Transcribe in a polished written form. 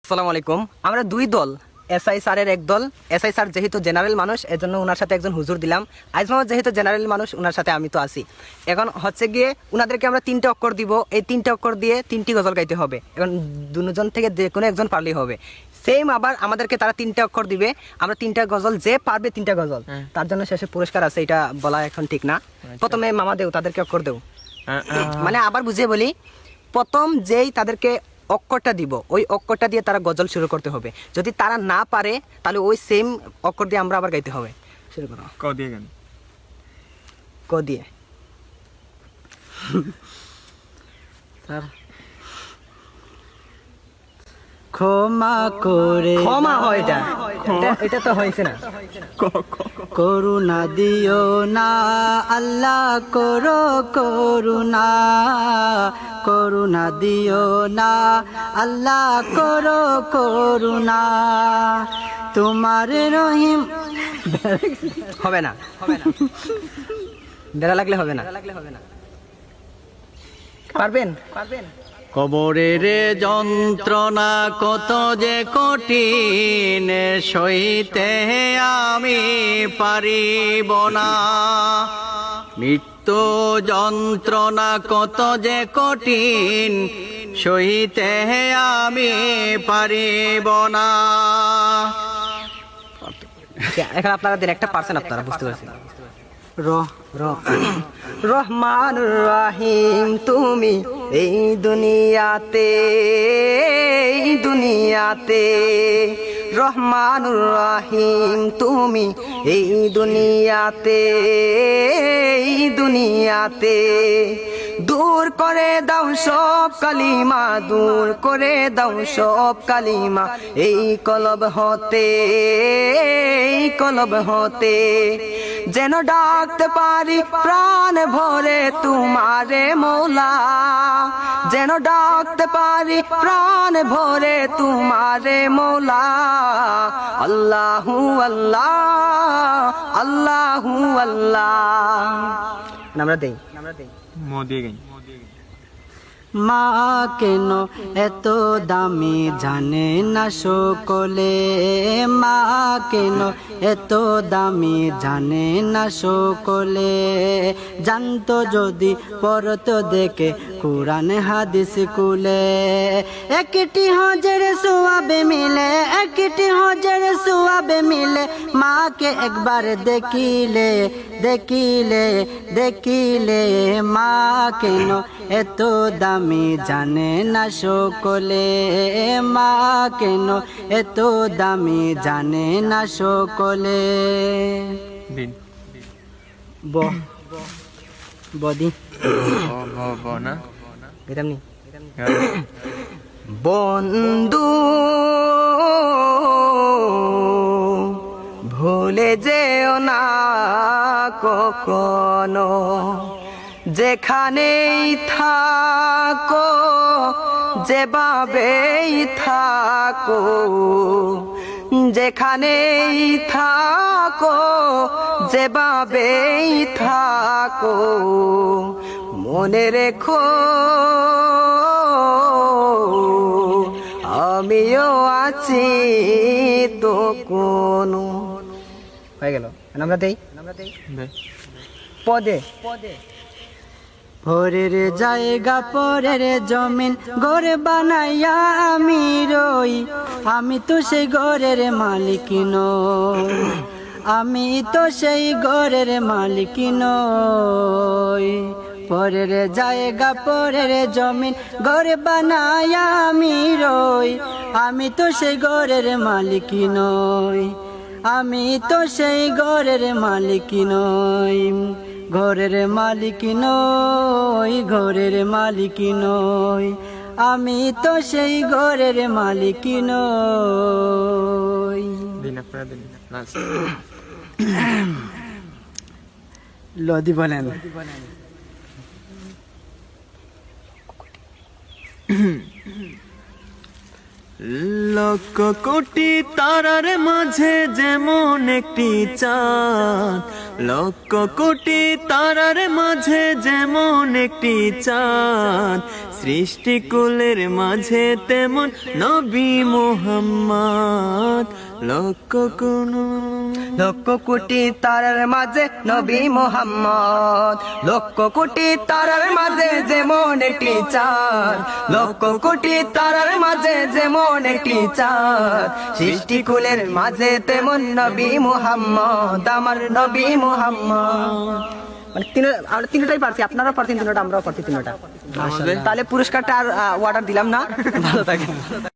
আসসালামু আলাইকুম। আমরা দুই দল, এসআই স্যারের এক দল। এসআই স্যার যেহেতু জেনারেল মানুষ, এজন্য ওনার সাথে একজন হুজুর দিলাম। আইজ মোহাম্মদ যেহেতু জেনারেল মানুষ, ওনার সাথে আমি তো আছি। এখন হচ্ছে গিয়ে ওনাদেরকে আমরা 3টে অক্ষর দিব। এই 3টে অক্ষর দিয়ে 3টি গজল গাইতে হবে। এখন দুজন থেকে যে কোনো একজন পারলেই হবে। সেম আবার আমাদেরকে তারা 3টে অক্ষর দিবে। আমরা 3টা গজল, যে পারবে 3টা গজল তার জন্য শেষে পুরস্কার আছে। এটা বলা এখন ঠিক না। প্রথমে মামা দেও, তাদেরকে অক্ষর দেও। মানে আবার বুঝিয়ে বলি, প্রথম যেই তাদেরকে অক্ষরটা দিব, ওই অক্ষরটা দিয়ে তারা গজল শুরু করতে হবে। যদি তারা না পারে তাহলে ওই সেম অক্ষর দিয়ে আমরা আবার গাইতে হবে। শুরু করো। ক দিয়ে গান। ক দিয়ে স্যার ক্ষমা করে ক্ষমা হয় এটা, এটা তো হয়েছে না। করুণা দিও না আল্লাহ, করো করুণা, করুণা দিও না আল্লাহ, করো করুণা, তোমার রহিম। হবে না, বেড়া লাগলে হবে না। পারবেন? কবরের যন্ত্রণা কত যে কঠিন, সইতে আমি পারিব না। মৃত্যু যন্ত্রণা কত যে কঠিন, সইতে আমি পারিব না। এখন আপনারা দিন একটা পারছেন, আপনারা বুঝতে পারছেন। রহমান রাহিম তুমি এই দুনিয়াতে, এই দুনিয়াতে রহমান রাহিম তুমি এই দুনিয়াতে, এই দুনিয়াতে দূর করে দাও সব কালিমা, দূর করে দাও সব কালিমা এই কলব হতে, এই কলব হতে, যেন ডাকতে পারি প্রাণ ভরে তোমারে মৌলা, যেন ডাকতে পারি প্রাণ ভরে তোমারে মৌলা। আল্লাহু আল্লাহ, আল্লাহু আল্লাহ। আমরা দেই ম দিয়ে গান। মা কেন এত দামি জানে না সকলে, মা কেন এত দামি জানে না সকলে, জানতো যদি পড়তো দেখে কোরআন হাদিস কুলে, একটি হজের সোয়াবে মিলে, একটি হজের সোয়াবে মিলে, মাকে একবার দেখিলে, দেখিলে, দেখিলে, মা কেন এত দামি জানে না সকলে, মা কেন এত দামি জানে না সকলে। দিন বদি ব না গেতাম নি। বন্ধু ভুলে যেও না কখনো, যেখানেই থাকো, যেভাবেই থাকো, যেখানেই থাকো, যেভাবেই থাকো, মনে রেখো আমিও আছি তো কোনো। হয়ে গেল। আমরা দেই পদে ভোরের জায়গা পরের জমিন ঘর বানাইয়া আমি রই, আমি তো সেই ঘরের মালিক নই, আমি তো সেই ঘরের মালিক নই। পরের জায়গা পরের জমিন ঘর বানাইয়া আমি রই, আমি তো সেই ঘরের মালিক নই, আমি তো সেই ঘরের মালিক নই, ঘরের মালিক নই, ঘরের মালিক নই, আমি তো সেই ঘরের মালিক নই। দিন আপনারা দিন লাস্ট। লদি বলেন। লক্ষ কোটি তারার মাঝে যেমন একটি চাঁদ, লক্ষ কোটি তারার মাঝে যেমন একটি চাঁদ, সৃষ্টিকুলের মাঝে তেমন নবী মোহাম্মদ লক্ষ লক্ষ কোটি তারার মাঝে নবী মোহাম্মদ, লক্ষ কোটি তারার মাঝে যেমন একটি চাঁদ, লক্ষ কোটি তারার মাঝে যেমন একটি চাঁদ, সৃষ্টিকুলের মাঝে তেমন নবী মোহাম্মদ, আমার নবী মোহাম্মদ। মানে আমরা তিনটাই পারছি, আপনারাও পারছেন তিনটা, আমরাও পারছি তিনটা। আমাদের তাহলে পুরস্কারটা আর অর্ডার দিলাম না, ভালো থাকে।